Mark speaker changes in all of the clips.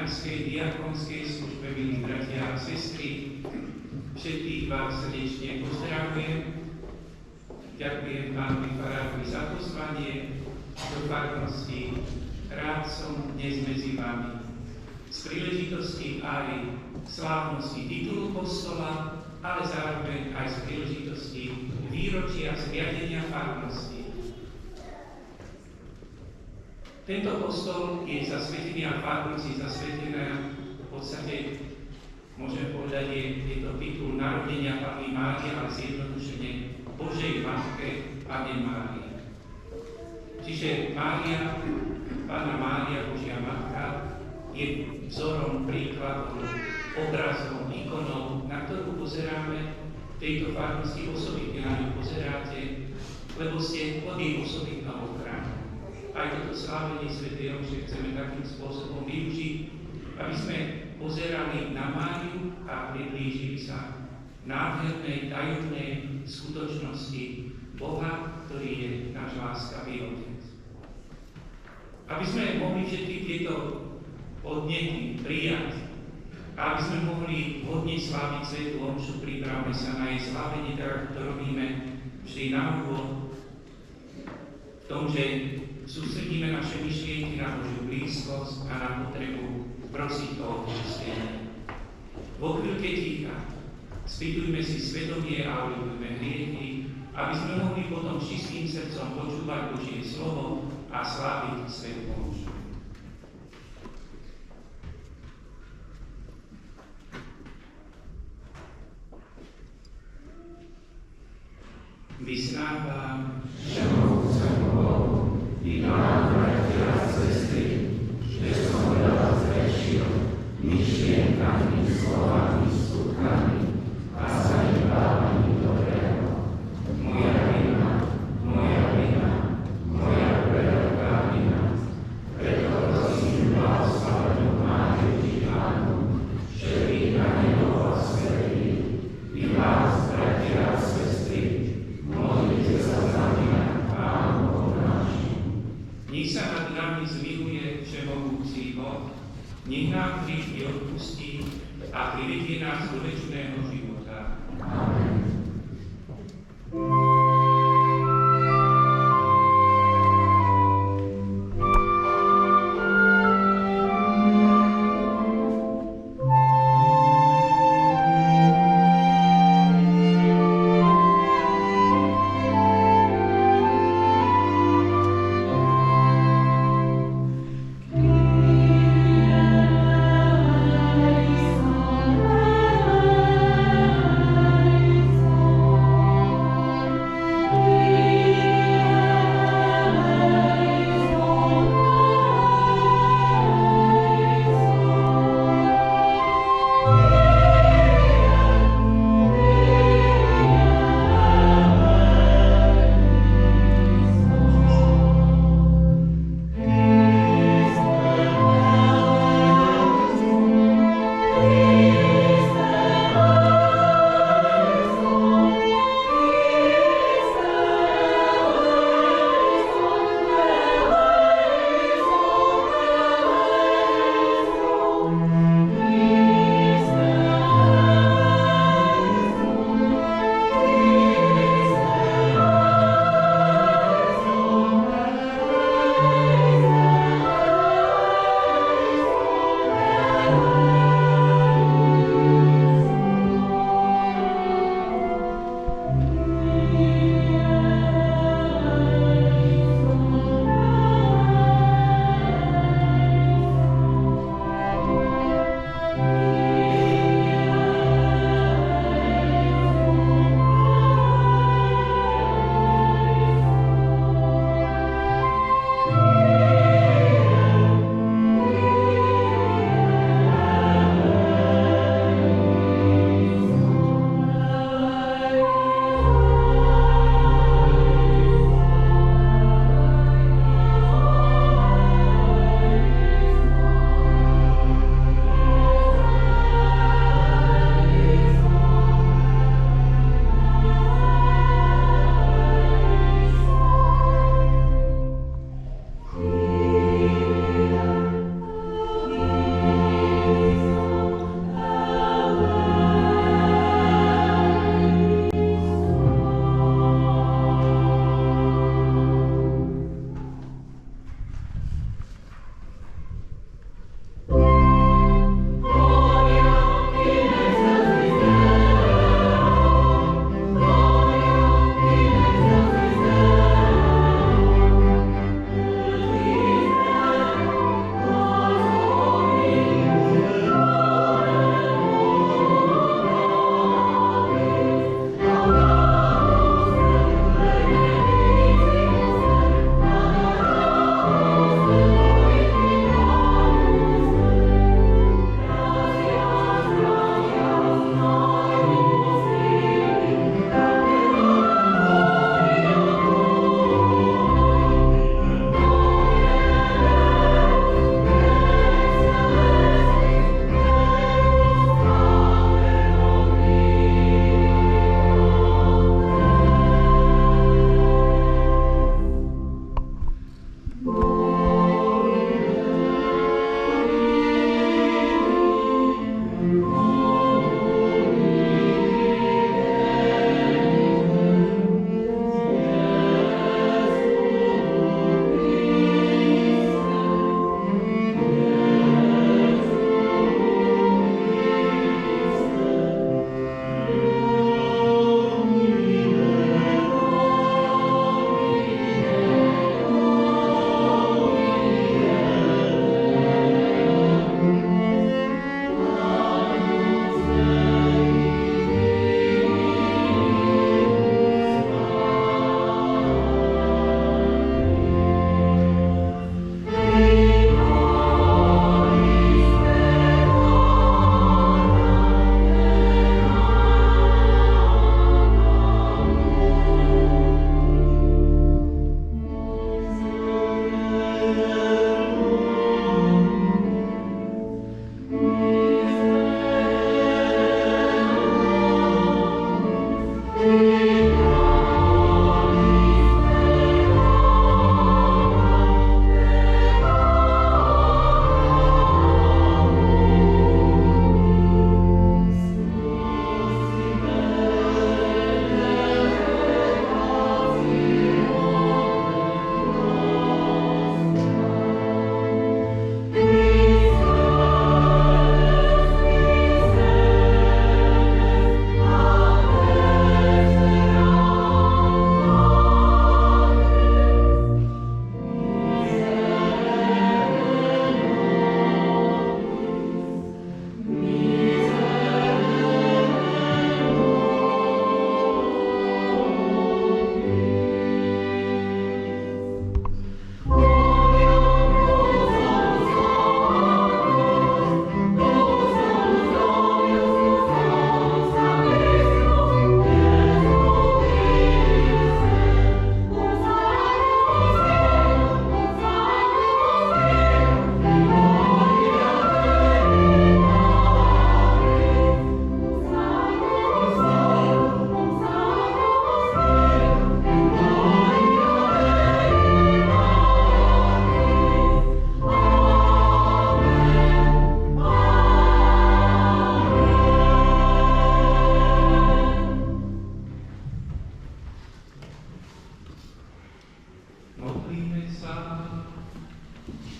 Speaker 1: kňazskej, diakonskej službe, milí bratia a sestry. Všetkých vás srdečne pozdravujem. Ďakujem pánovi farárovi za pozvanie do farnosti. Rád som dnes medzi vami. Z príležitosti aj slávnosti titulu kostola, ale zároveň aj z príležitosti výročia zriadenia farnosti. Tento kostol je zasvetený a farnosť je zasvetená v podstate, môžeme povedať, je to titul narodenia Panny Márie, ale zjednodušene Božej Matke Panne Márie. Čiže Mária, Panna Mária, Božia Matka, je vzorom, príkladom, obrazom, ikonou, na ktorú pozeráme v tejto farnosti, osobitne na ňu pozeráte, lebo ste od jej osobitného chrámu. Aj toto slávenie svätej omše chceme takým spôsobom využiť, aby sme pozerali na Máriu a priblížili sa nádhernej, tajomnej skutočnosti Boha, ktorý je náš láskavý Otec. Aby sme mohli všetky tieto podnety prijať, a aby sme mohli hodne sláviť svätú omšu, pripravme sa na jej slávenie, tak to robíme vždy na úvod, v tom, že sústredíme naše myšlienky na Božiu blízkosť a na potrebu prosiť o odpustenie. Vo chvíľke ticha spýtujme si svedomie a uľubujme hriechy, aby sme mohli potom čistým srdcom počúvať Božie slovo a sláviť svätú omšu. Vyznávam, že mohúcemu Bohu i vám, bratia a sestry, že som veľa zrešil myšlienkami, slovami, skutkami a zanedbávaním dobrého. Moja vina, moja veľká vina. Preto prosím vás, Pánu Máriu Pánu, že vy na nebo a svetí, i vás, bratia a sestry, modlite sa za mňa, Pánu Bohu našim. Nech sa nad nami zmiluje všemohúci Boh, nech nám hriechy odpustí a privedie nás do večného života. Amen.
Speaker 2: Amen.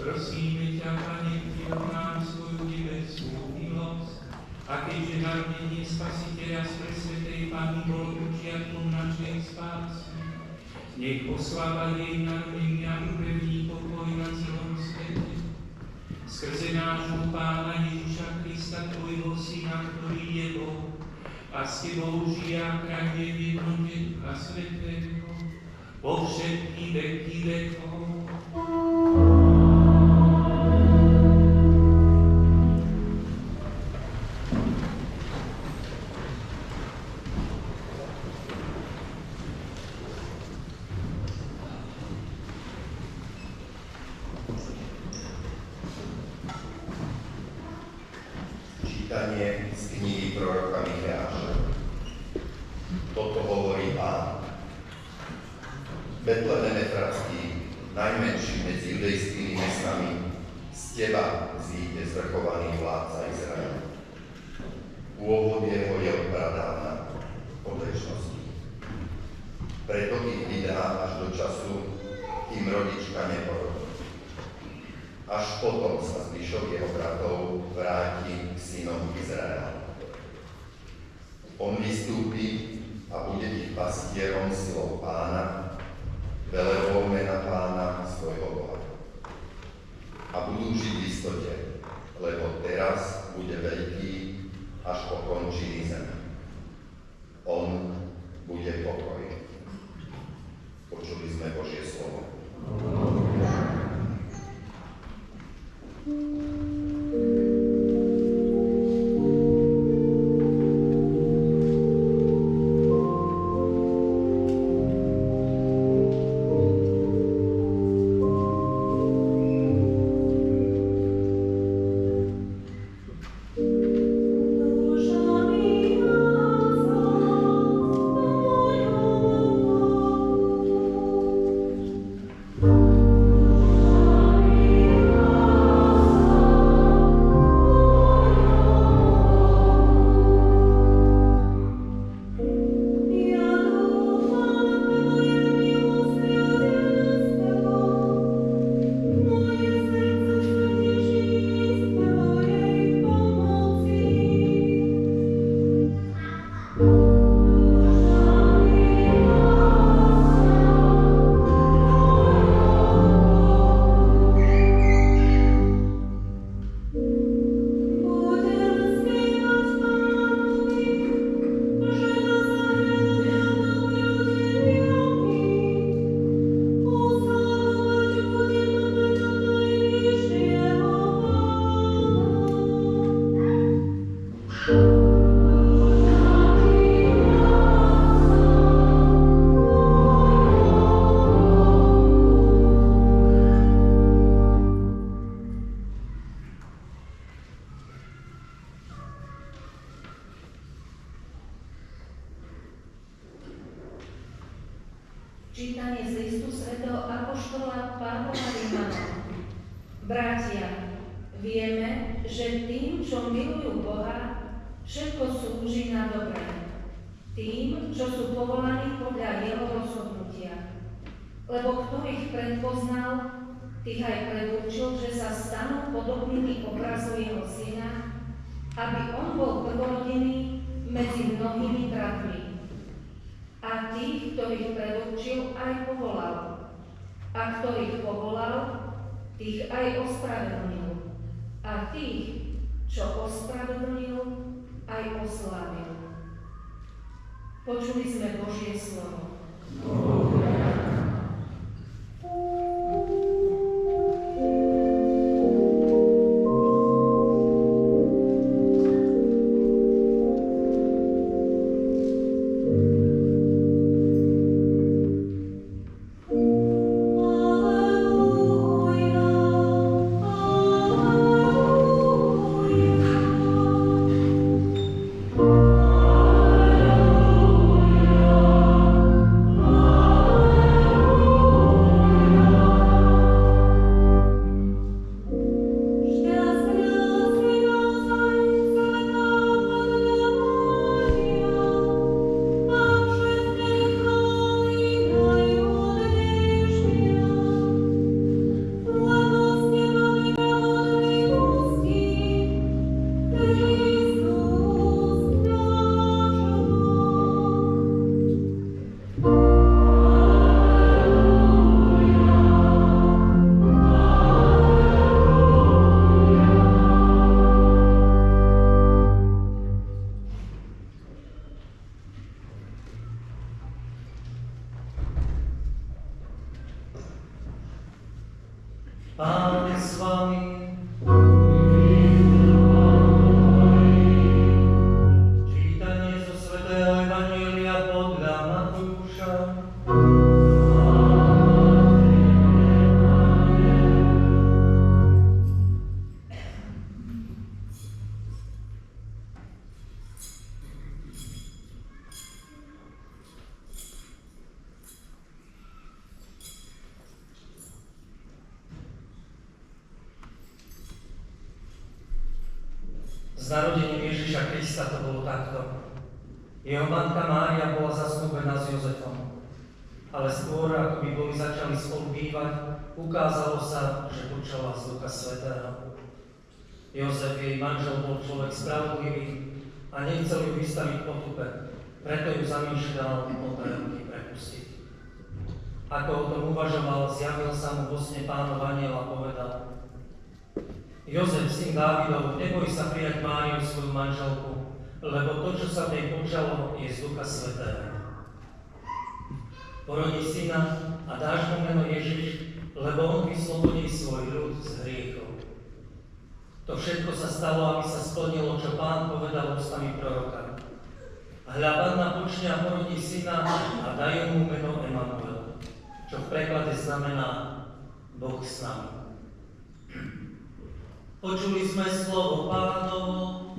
Speaker 1: prosíme ťa, Pane, vtiel nám svoju nebeskú milosť, a keďže narodenie Spasiteľa z presvätej Panny bolo počiatkom našej spásy, nech osláva jej narodenia upevní pokoj na celom svete. Skrze nášho Pána Ježiša Krista, Tvojho Syna, ktorý je Boh, a s Tebou žije a kráľuje v jednote Ducha Svätého, po všetky veky vekov.
Speaker 2: Čítanie z knihy proroka Micheáša. Toto hovorí Pán. Betlehem Efratský, najmenší medzi judejskými mestami, z teba zíde zvrchovaný vládca Izraela. Pôvod jeho je od pradávna, od večnosti. Preto ich vydá až do času, kým rodička neporodí. Až potom sa zvyšok jeho bratov vráti k synom Izraela. On vystúpi a bude ich pastierom silou Pána, velebou mena Pána svojho Boha. A budú žiť v istote, lebo teraz bude veľký až po končiny zeme. On bude pokoj. Počuli sme Božie slovo.
Speaker 3: Čítanie z listu svätého apoštola Pavla Rímanom. Bratia, vieme, že tým, čo milujú Boha, všetko slúži na dobré. Tým, čo sú povolaní podľa jeho rozhodnutia. Lebo kto ich predpoznal, tých aj predurčil, že sa stanú podobnými obrazu jeho syna, aby on bol prvorodený medzi mnohými bratmi. A tých, ktorých predurčil, aj povolal. A ktorých povolal, tých aj ospravedlnil. A tých, čo ospravedlnil, aj oslávil. Počuli sme Božie slovo.
Speaker 4: Oh Pán s vami. Čítanie zo svätého Evanjelia podľa Matúša. S narodením Ježiša Krista to bolo takto. Jeho matka Mária bola zasnúbená s Jozefom. Ale skôr, ako by boli začali spolu bývať, ukázalo sa, že počala z Ducha Svätého. Jozef, jej manžel, bol človek spravodlivý a nechcel ju vystaviť potupe, preto ju zamýšľal o 3 roky prepustiť. Ako o tom uvažoval, zjavil sa mu vo sne Pánov anjel a povedal: Jozef, syn Dávidov, neboj sa prijať Máriu, svoju manželku, lebo to, čo sa v nej počalo, je z Ducha Svätého. Porodí syna a dáš mu meno Ježiš, lebo on vyslobodí svoj ľud z hriechov. To všetko sa stalo, aby sa splnilo, čo Pán povedal ústami proroka. Hľa, Panna počne a porodí syna a dajú mu meno Emanuel, čo v preklade znamená Boh s nami. Počuli sme slovo Pánovo.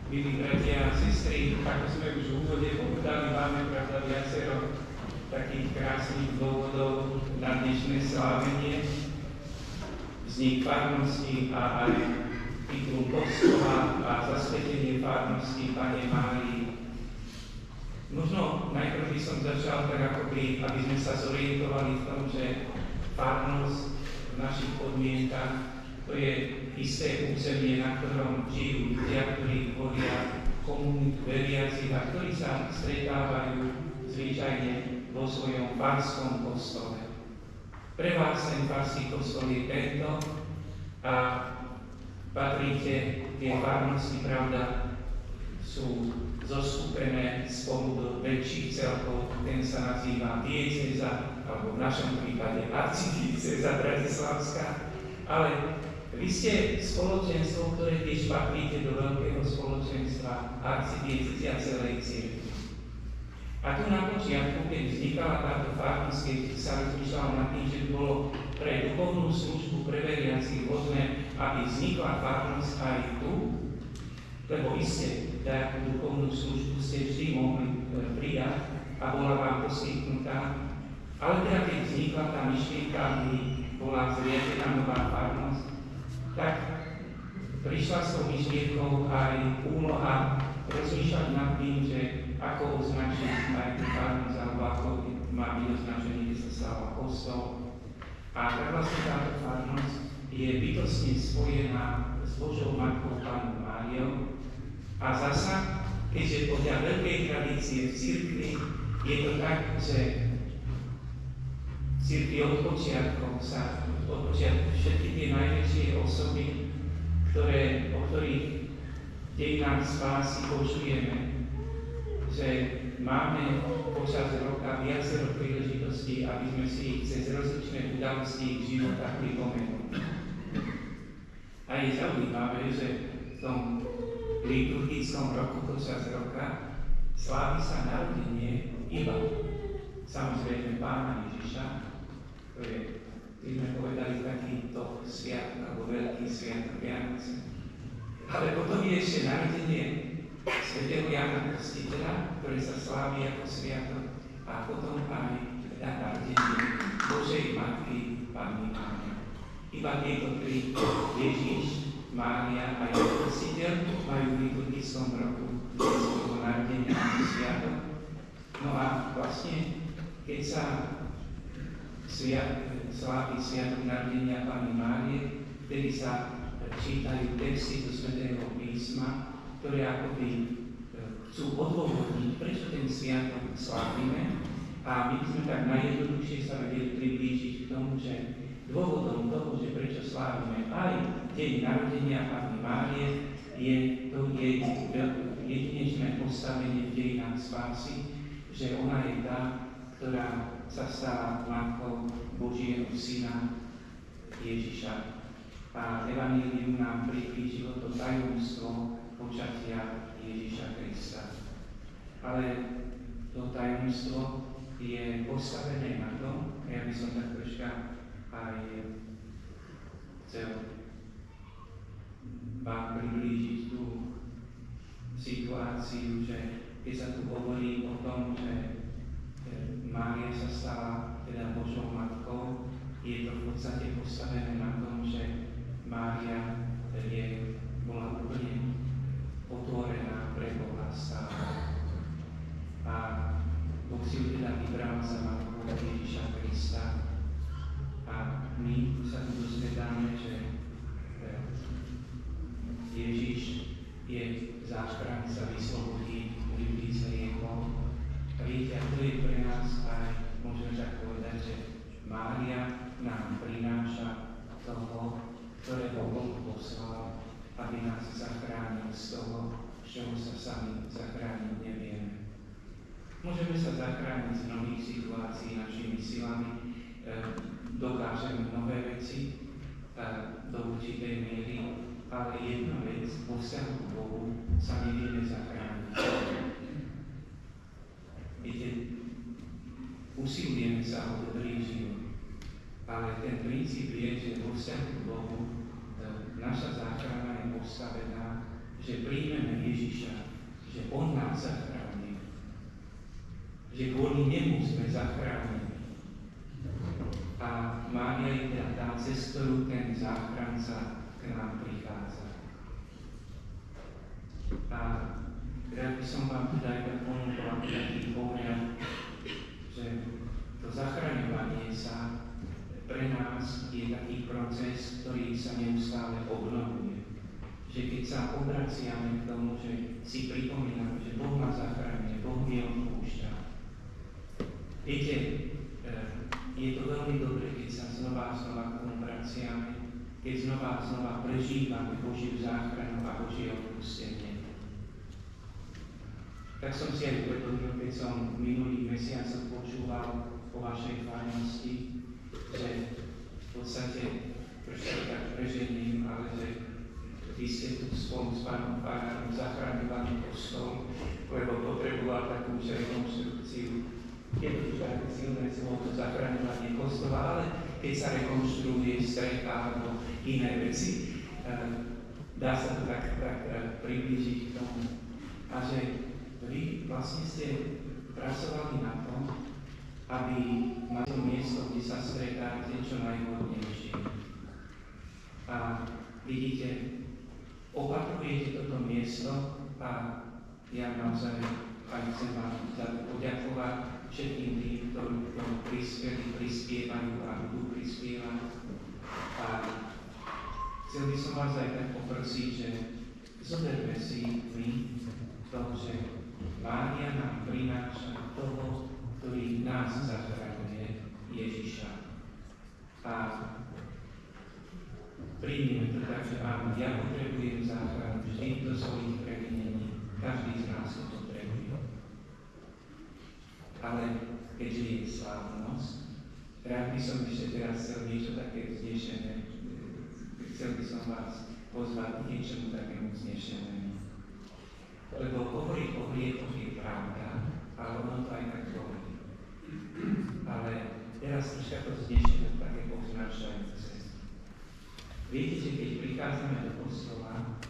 Speaker 1: Milí bratia a sestry, ako sme už v úvode povedali, máme pravda viacero takých krásnych dôvodov na dnešné slávenie. Vznik farnosti a aj titul kostola a zasvetenie farnosti Panne Márii. Možno najprv by som začal tak aby sme sa zorientovali v tom, že farnosť v našich podmienkach to je isté územie, na ktorom žijú ľudia, ktorí tvoria komunitu veriacich a ktorí sa stretávajú zvyčajne vo svojom farskom kostole. Pre vás ten farský kostol je tento a patríte tie farnosti, pravda, sú zoskupené spolu do väčších celkov. Ten sa nazýva diecéza, alebo v našom prípade arcidiecéza bratislavská, ale vy ste spoločenstvo, ktoré tiež patríte do veľkého spoločenstva arcidiecézia celej cirkvi. A tu na počiatku, keď vznikala táto farnosť, keď sa rozmýšľalo nad tým, že by bolo pre duchovnú službu pre veriacich vhodné, aby vznikla farnosť aj tu, lebo iste takú duchovnú službu ste vždy mohli prijať a bola vám poskytnutá. Ale teda keď vznikla tá myšlienka, aby bola zriadená nová farnosť, tak prišla s tou myšlienkou aj úloha rozmýšľať nad tým, že ako označiť aj tú farnosť, alebo ako má byť označený, kde sa stáva kostol. A tak vlastne táto farnosť je bytostne spojená s Božou Matkou Pannou Máriou. A zasa, keďže podľa veľkej tradície v cirkvi je to tak, že v cirkvi od počiatku všetky tie najväčšie osoby, o ktorých dejinách spásy počujeme, že máme počas roka viacero príležitostí, aby sme si ich cez rozličné udalosti ich života pripomenuli. A je zaujímavé, že v tom liturgickom roku počas roka slávi sa narodenie iba samozrejme Pána Ježiša, to je, keď sme povedali, takýto sviatok, alebo veľký sviatok Vianoce. Ale potom je ešte narodenie svätého Jána Krstiteľa, ktoré sa slávi ako sviatok, a potom aj narodenie Božej Matky Panny Márie. Iba tieto tri, Ježiš, Mária a Ján Krstiteľ, majú v liturgickom roku svojho narodenia ako sviatok. No a vlastne, keď sa slávi sviatok narodenia Panny Márie, vtedy sa čítajú texty zo Svätého písma, ktoré akoby chcú odôvodniť, prečo ten sviatok slávime. A my sme tak najjednoduchšie sa vedeli priblížiť k tomu, že dôvodom toho, že prečo slávime aj deň narodenia Panny Márie, je to jej jedinečné postavenie v dejinách spásy, že ona je tá, ktorá sa stala matkou Božieho Syna Ježiša. A Evanjelium nám priblížilo to tajomstvo počatia Ježiša Krista. Ale to tajomstvo je postavené na to, ja by som tak troška aj chcel vám priblížiť tú situáciu, že keď sa tu hovorí o tom, že Mária sa stala teda Božou matkou, je to v podstate postavené na tom, že Mária bola úplne otvorená pre Boha stále. A Boh si ju teda vybral za matku Ježiša Krista. A my sa tu dozvedáme, že Ježiš je záchranca, vyslobodí ľudí z hriechov. A viete, a to je pre nás aj, môžeme tak povedať, že Mária nám prináša toho, ktorého Boh poslal, aby nás zachránil z toho, z čoho sa sami zachrániť nevieme. Môžeme sa zachrániť z mnohých situácií našimi silami, dokážeme nové veci do určitej miery, ale jedna vec, vo vzťahu k Bohu sa nevieme zachrániť. Viete, usilujeme sa o dobrý život, ale ten princíp je, že vo vzťahu k Bohu naša záchrana je postavená, že príjmeme Ježiša, že On nás zachráni, že kvôli nemu sme zachránení. A Mária je teda tá, cez ktorú ten záchranca k nám prichádza. A rád by som vám teda iba ponúkol taký pohľad, že to zachraňovanie sa pre nás je taký proces, ktorý sa neustále obnovuje. Že keď sa obraciame k tomu, že si pripomíname, že Boh ma zachráňuje, Boh mi odpúšťa. Viete, je to veľmi dobre, keď sa znova k tomu vraciame, keď znova prežívame Božiu záchranu a Božie odpustenie. Tak som si aj uvedomil, keď som v minulých mesiacoch počúval o vašej farnosti, že v podstate, prečo tak prežením, ale že vy ste tu spolu s pánom farárom zachraňovali kostol, lebo potreboval takú rekonštrukciu. Je to také silné to zachraňovanie kostola, ale keď sa rekonštruuje strecha alebo iné veci, dá sa to tak priblížiť k tomu. A že vy vlastne ste pracovali na tom, aby mali to miesto, kde sa stretáte, čo najvhodnejšie. A vidíte, opatrujete toto miesto a ja naozaj aj chcem vám poďakovať všetkým tým, ktorí prispievajú a budú prispievať. A chcel by som vás aj tak poprosiť, že zoberme si my to, že Mária nám prináša toho, ktorý nás zachraňuje, Ježiša. A príjmime to tak, že áno, ja potrebujem záchranu vždy do svojich previnení. Každý z nás to potrebuje. Ale keďže je slávnosť, rád by som ešte teraz chcel niečo také vznešené. Chcel by som vás pozvať k niečomu takému vznešenému. Lebo hovoriť o hriechoch je pravda, ale ono to aj tak hovorí. Ale teraz troška to vznešené, také povznášajúce. Viete, že keď prichádzame do kostola,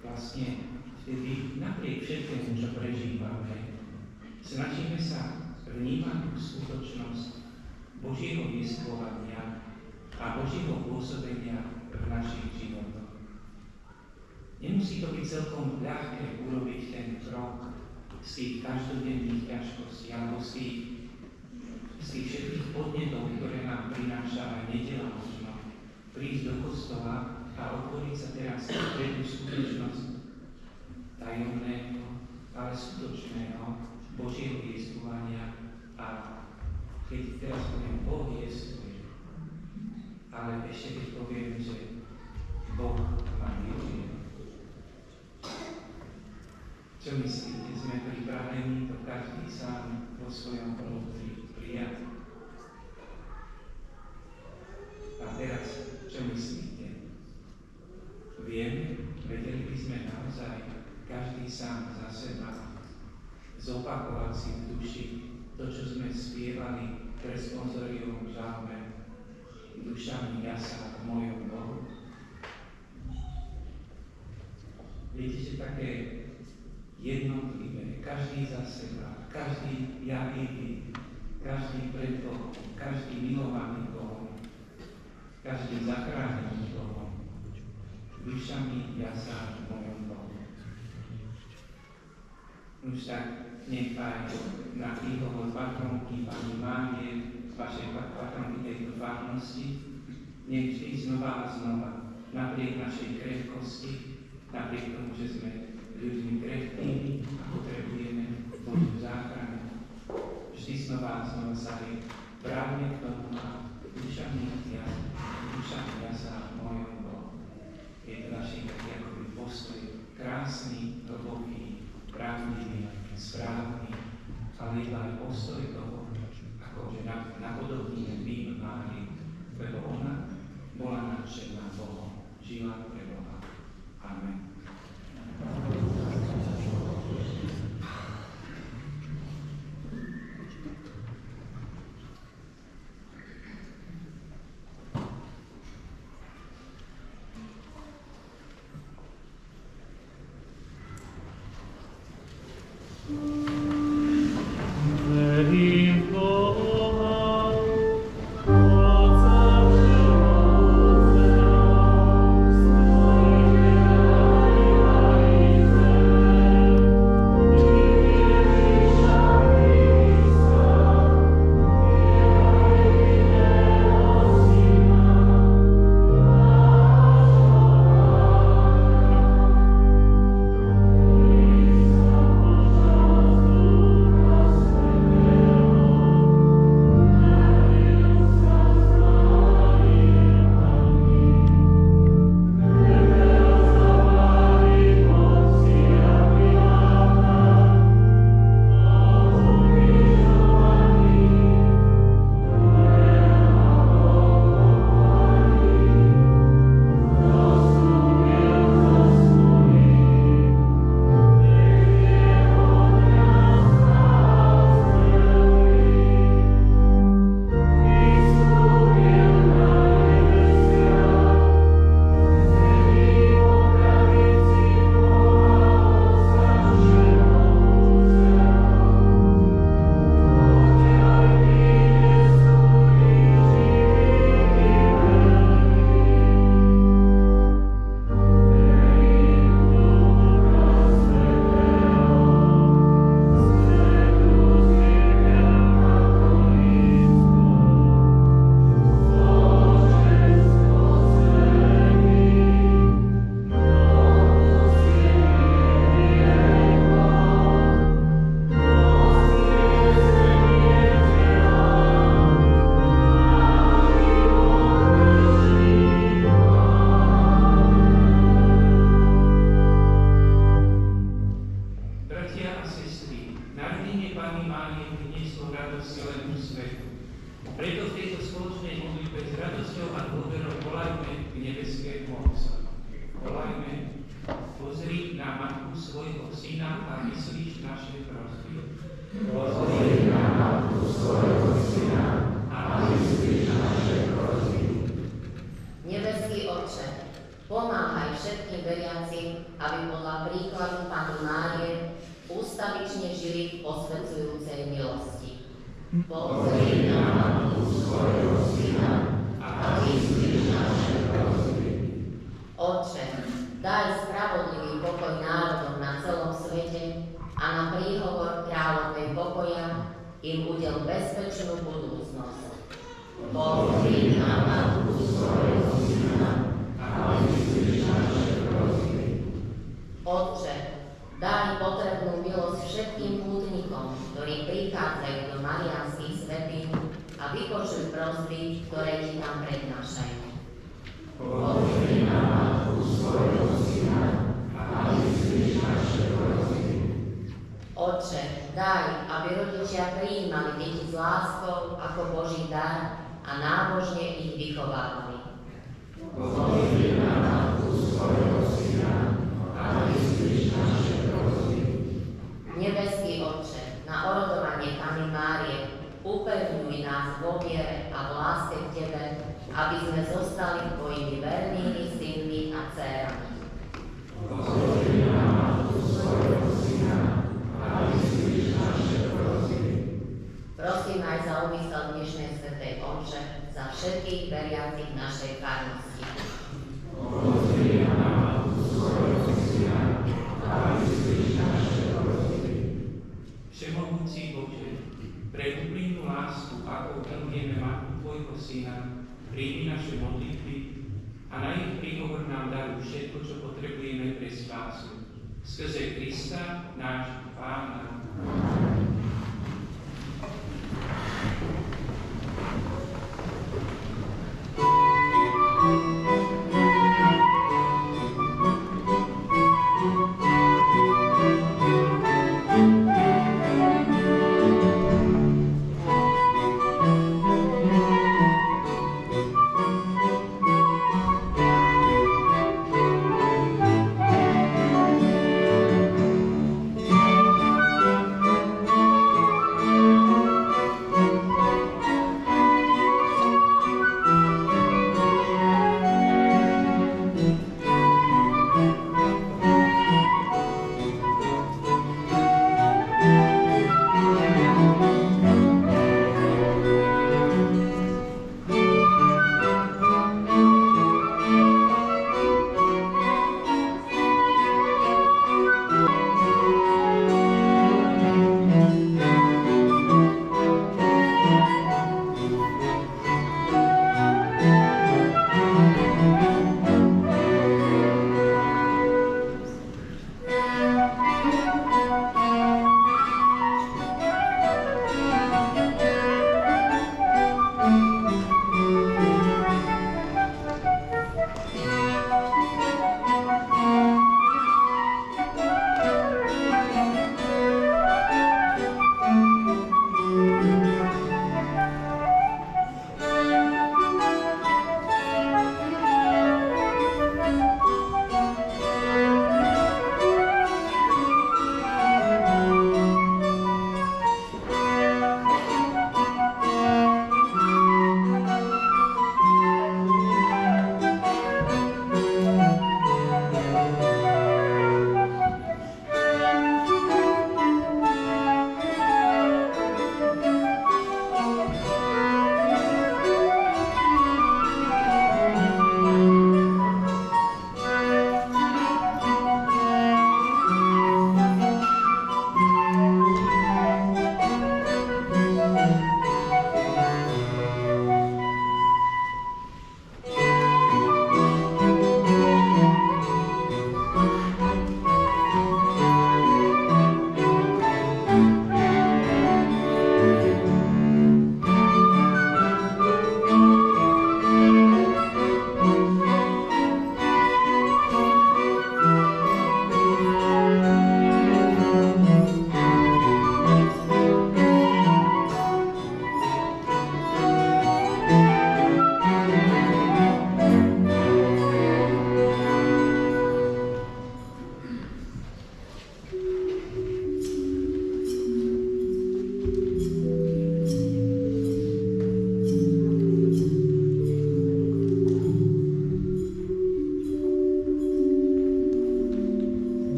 Speaker 1: vlastne vtedy napriek všetkému, čo prežívame, snažíme sa vnímať tú skutočnosť Božieho vyslovania a Božieho pôsobenia v našich životoch. Nemusí to byť celkom ľahké urobiť ten krok z tých každodenných ťažkostí alebo z tých všetkých podnetov, ktoré nám prináša aj nedeľa možno, prísť do kostola a a otvoriť sa teraz pre tú skutočnosť tajomného, ale skutočného Božieho jestvovania. A keď teraz poviem, Boh jestvuje, ale ešte keď poviem, že Boh ma miluje. Čo myslíte? Sme pripravení to každý sám vo svojom vnútri prijať? A teraz, čo myslíte? Vedeli by sme naozaj každý sám za seba zopakovať si v duši to, čo sme spievali v responsorium v žalme. Duša mi jasá v mojom Bohu. Viete, že také jednotlivé, každý za seba, každý javý, každý pred Bohom, každý milovaný Bohom, každý zachránený Bohom. Duša mi jasá v mojom Bohu. Už tak nech aj na príhovor patronky Pani Márie, vašej patronky tejto farnosti, nech vždy znova a znova, napriek našej krehkosti, napriek tomu, že sme ľuďmi krehkými a potrebujeme Božiu záchranu, vždy znova a znova sa právne k tomu a duša mi jasá v mojom Bohu. Je to našich taký akoby postoj, krásny, hlboký, pravdivý, správny, ale iba aj postoj toho, akože napodobníme my Márii, lebo ona bola nadšená Bohom, žila pre Boha. Amen.
Speaker 5: Pomáhaj všetkým veriacim, aby podľa príkladu Panny Márie ústavične žili v osvedzujúcej milosti. Pozri na matku svojho syna a vyslíš naše prosby. Otče, daj spravodlivý pokoj národom na celom svete a na príhovor kráľovnej pokoja im udel bezpečnú budúcnosť. Pozri na matku svojho syna a vyslíš Daj potrebnú milosť všetkým pútnikom, ktorí prichádzajú do mariánskych svätýň a vypočujú prosby, ktoré ti tam prednášajú. Pozri na matku svojho syna a vyslíš naše prosby. Otče, daj, aby rodičia prijímali deti s láskou ako Boží dar a nábožne ich vychovávali. Pozri na matku svojho syna a vyslíš naše prosby. Nebeský Otče, na orodovanie Panny Márie upevňuj nás vo viere a v láske k Tebe, aby sme zostali Tvojimi vernými synmi a dcérami. Pozri na matku svojho syna a vyslíš naše prosby. Prosím aj za úmysel dnešnej svätej omše, za všetkých veriacich našej farnosti. Pozri na matku svojho syna a vyslíš naše prosby.
Speaker 1: Všemohúci Bože, pre úprimnú lásku, ako udelujeme matku Tvojho syna, príjmi naše modlitby a na ich príhovor nám daruj všetko, čo potrebujeme pre spásu. Skrze Krista, nášho Pána.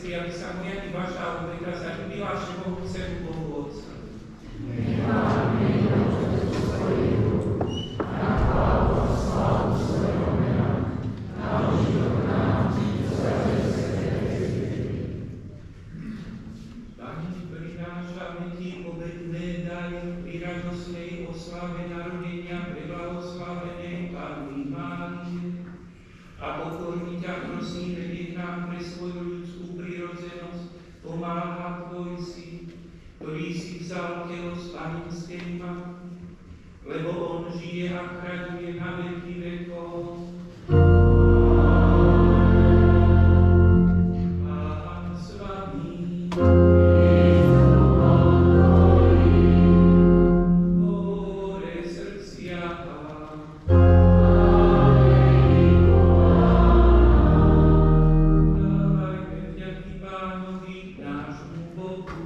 Speaker 1: sestry, aby sa moja i vaša obeta zaľúbila všemohúcemu Bohu Otca. Pani, prinášame ti obetné dary pri radosnej oslave narodenia preblahoslavenej Panny Márie. A pokorne ťa prosíme, nech nám pre svoju ľudskú prirodzenosť pomáha tvoj syn, ktorý si vzal telo z panenskej matky, lebo on žije a kráľuje na veky vekov. Pán s vami. Hore srdcia. Dávajme vďaky Pánovi nášmu Bohu.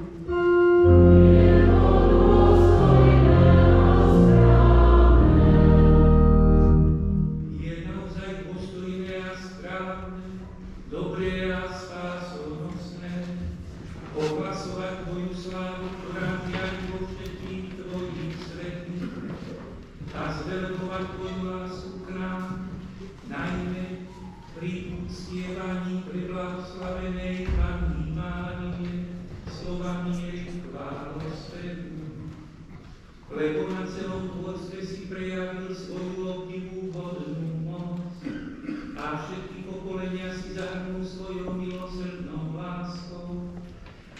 Speaker 1: Je naozaj dôstojné a správne, dobré a spásonosné ohlasovať tvoju slávu, ktorá žiari vo všetkých tvojich svetých, a zveľkovať tvoju lásku k nám, najmä pri uctievaní preblahoslavenej Panny Márie slovami jej chválospevu. Lebo na celom tvorstve si prejavil svoju obdivuhodnú moc a všetky pokolenia si zahrnul svojou milosrdnou láskou,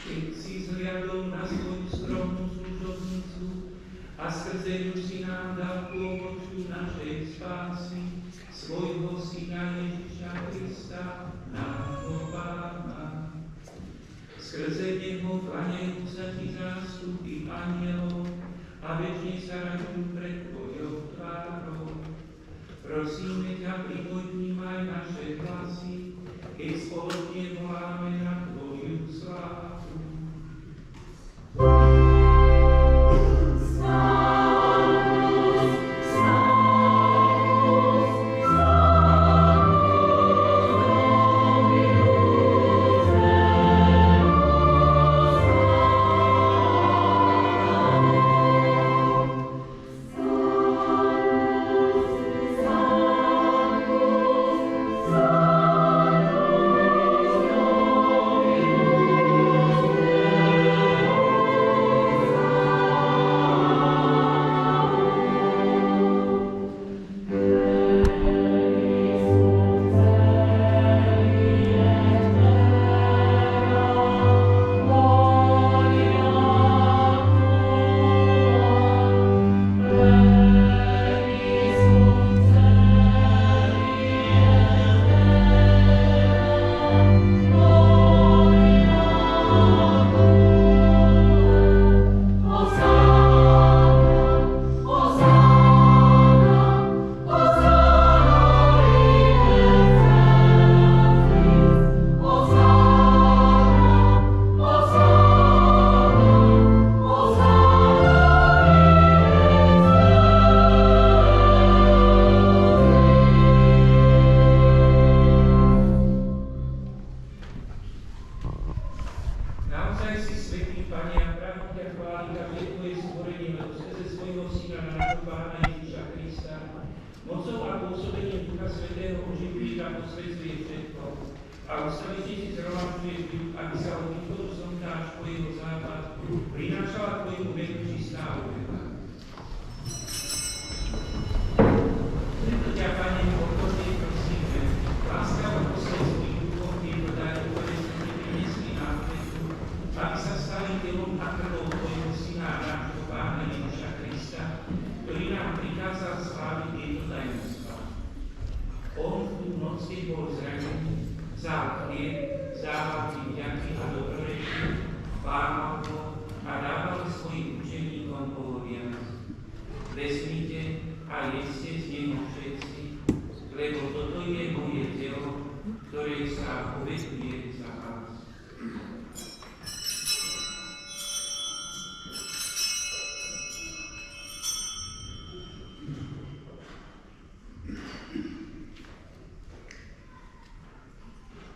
Speaker 1: keď si zhliadol na svoju skromnú služobnicu a skrze ňu si nám dal pôvodcu našej spásy, svojho Syna Ježiša Krista, nášho Pána. Skrze neho klaňajú sa ti zástupy anielov a večne sa radujú pred tvojou tvárou. Prosíme ťa, pripoľnímaj naše hlasy, keď spoločne voláme na tvoju slávu.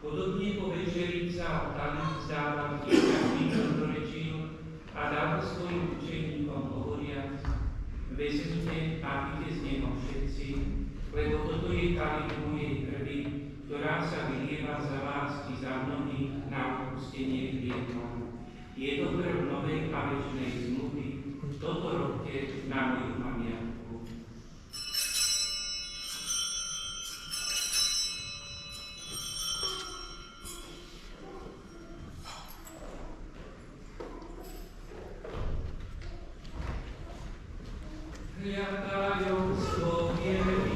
Speaker 1: Podobne po večeri vzal vezmite a pite z neho všetci, lebo toto je kalich mojej krvi, ktorá sa vylieva za vás i za mnohých na odpustenie hriechov. Je to krv novej a večnej zmluvy, toto robte na moju pamiatku. Hľadajúco viery.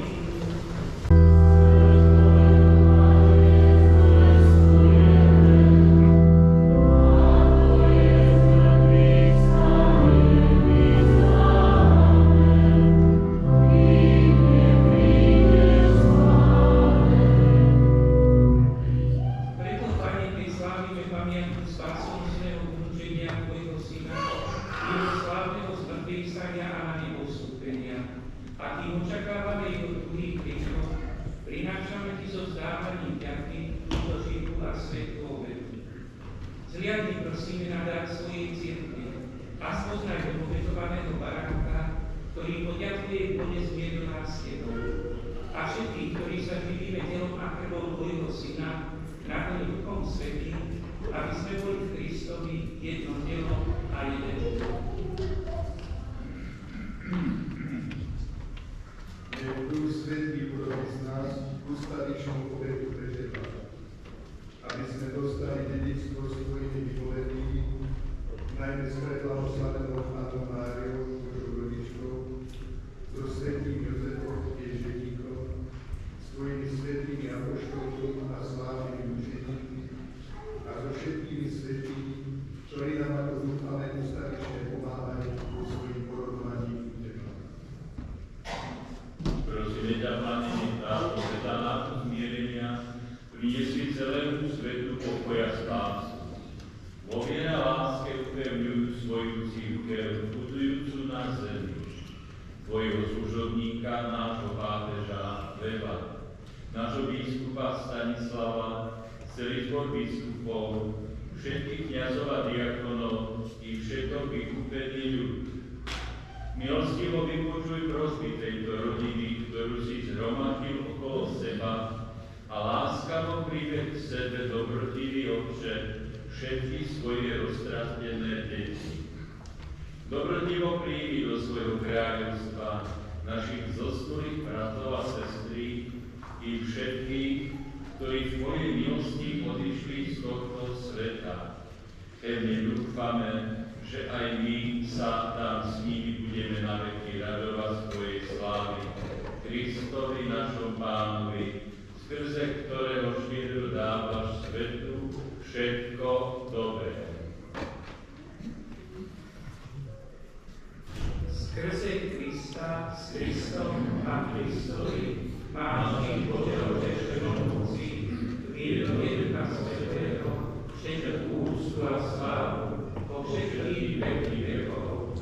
Speaker 1: Zliadni prosíme na dar svojej cirkvi a spoznaj do obetovaného baránka, ktorý poďakuje vode s miedolárskenou. A všetkých, ktorí sa živíme telom a krvou tvojho syna, naplň Duchom Svätým, aby sme boli v Kristovi jedno telo a jeden Duch.
Speaker 6: Nech Duch Svätý urobí z nás ustavičnú obetu pre teba, aby sme dostali dedičstvo s tvojimi vyvolenými, najmä s preblahoslavenou Pannou Máriou, Božou rodičkou, so svätým Jozefom Ježdeníkom, s tvojimi svätými apoštolmi a slávnymi učeníkmi a so všetkými svätými, ktorí nám ako dúfame ustavične pomáhajú vo svojim porodovaní u teba.
Speaker 7: Prosíme ťa, Pane, nech táto svätá nátu zmierenia priniesli celému svetu pokoja spásu. Vo viere a láske upevňujú svoju cirkev, putujúcu na zemi, tvojho služobníka, nášho pápeža Leva, nášho biskupa Stanislava, celý zbor biskupov, všetkých kňazov a diakonov i všetok vykúpený ľud. Milostivo vypočuj prosby tejto rodiny, ktorú si zhromaždil okolo seba, a láskavo príjme k sebe, dobrotivý Otče, všetky svoje roztrastené deti. Dobrotivo príjmi do svojho kráľovstva našich zosnulých bratov a sestry i všetkých, ktorí v tvojej milosti odišli z tohto sveta. Pevne dúfame, že aj my sa tam s nimi budeme na veky radovať z tvojej slávy. Kristovi, našom Pánovi, skrze ktorého štedro dávaš svetu všetko dobré.
Speaker 1: Skrze Krista, s Kristom a Kristovi, máš ty Bože Otče všemohúci, vieru Ducha Svätého, všetku úctu a slávu, po všetkých veky vekov.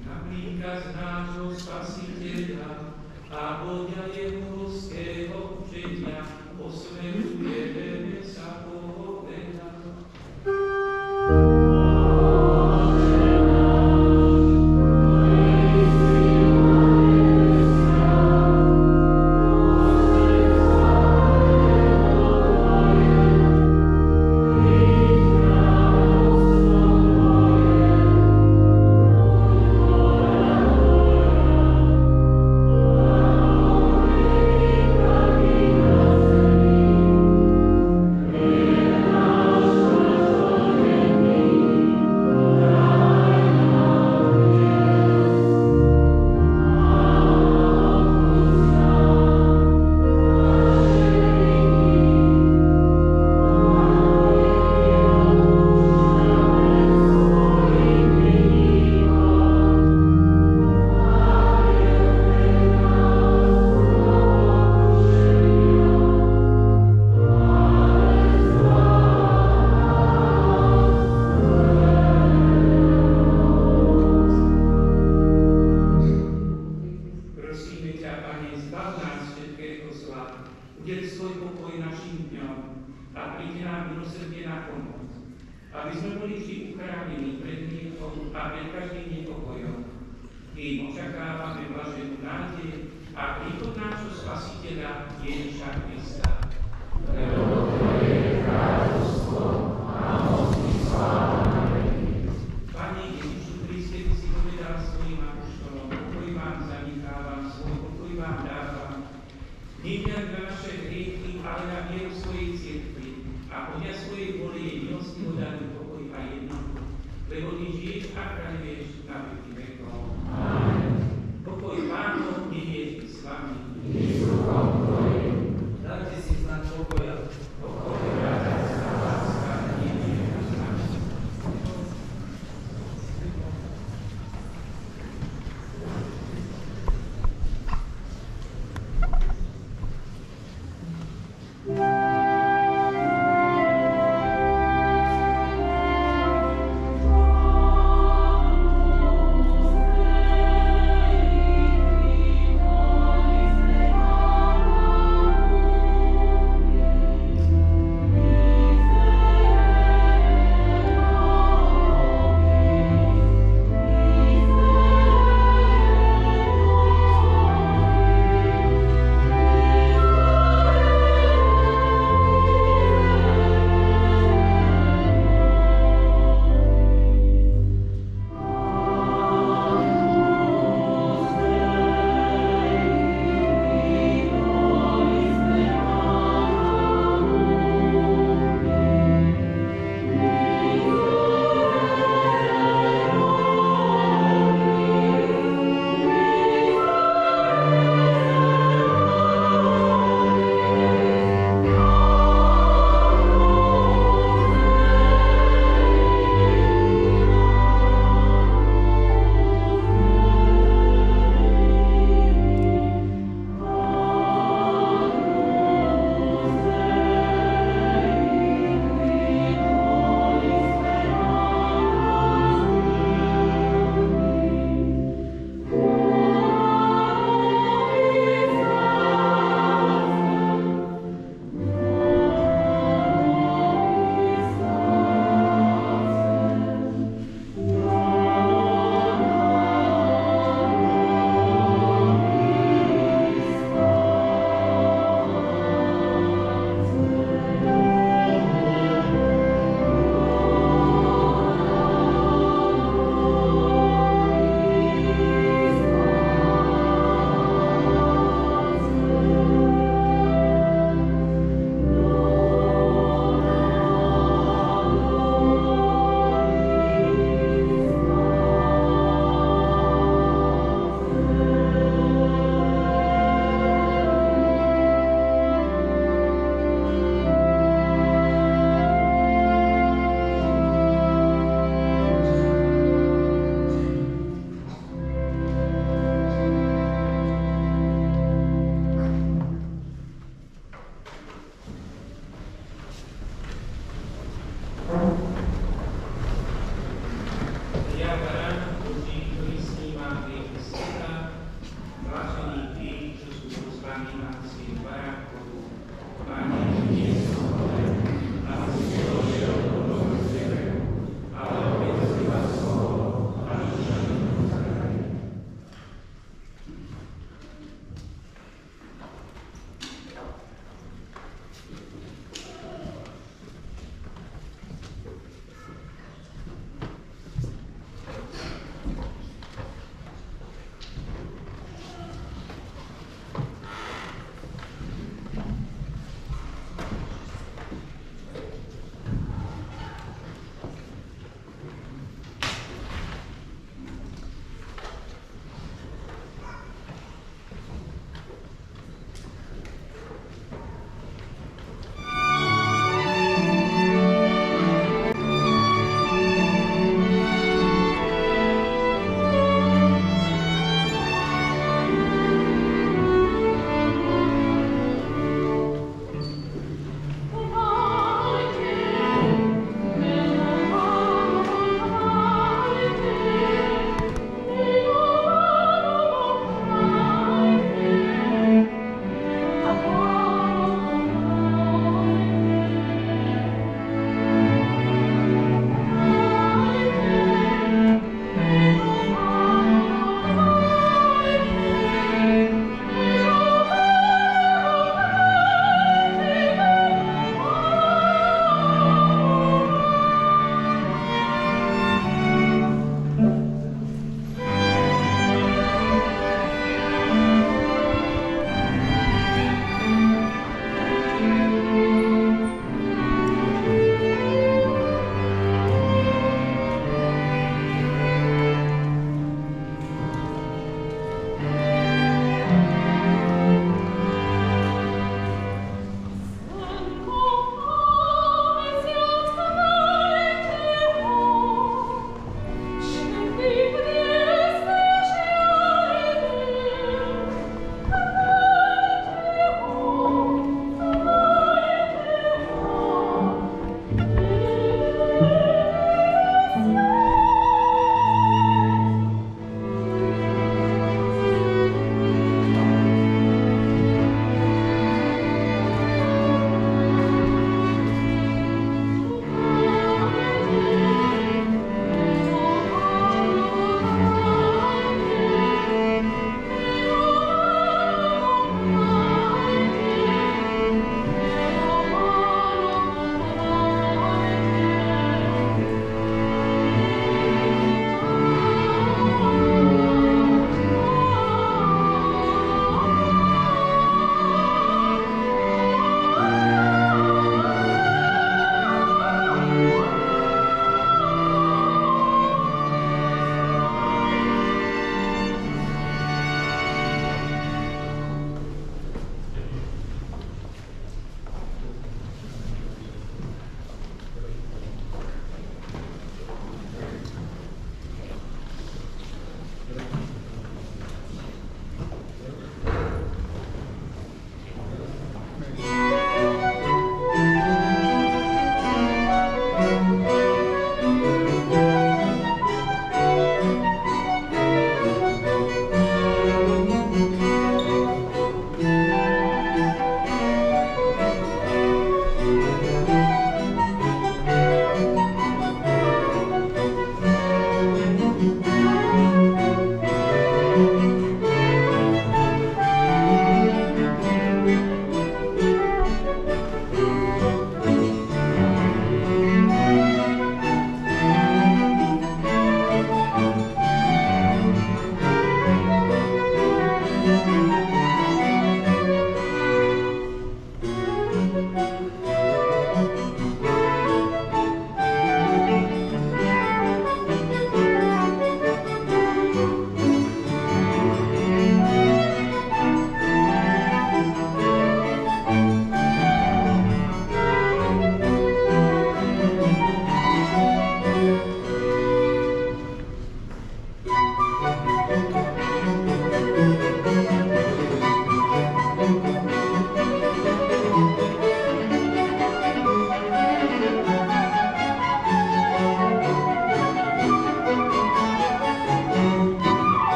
Speaker 1: Na príkaz nášho Spasiteľa a podľa jeho ľudského učenia osvetujeme sa povedať. aby sme boli vždy uchránení pred hriechom a pred každým nepokojom. Kým očakávame blaženú nádej a príchod nášho Spasiteľa Ježiša Krista. Lebo Tvoje je kráľovstvo a moc i sláva na veky. Pane Ježišu Kriste, Ty si povedal svojim apoštolom, pokoj vám zanechávam, svoj pokoj vám dávam. Nehľad na naše hriechy, ale na vieru svojej cirkvi. A podľa svojej vôle je milostivo daný pokoj a jednotu. Lebo Ty žiješ a kráľuješ na veky vekov. Amen. Pokoj Pánov nech je s vami. I s duchom tvojim.
Speaker 4: Dajte si znak pokoja.
Speaker 1: Pokoj, bratia, láska, nech je s nami.
Speaker 8: Thank you.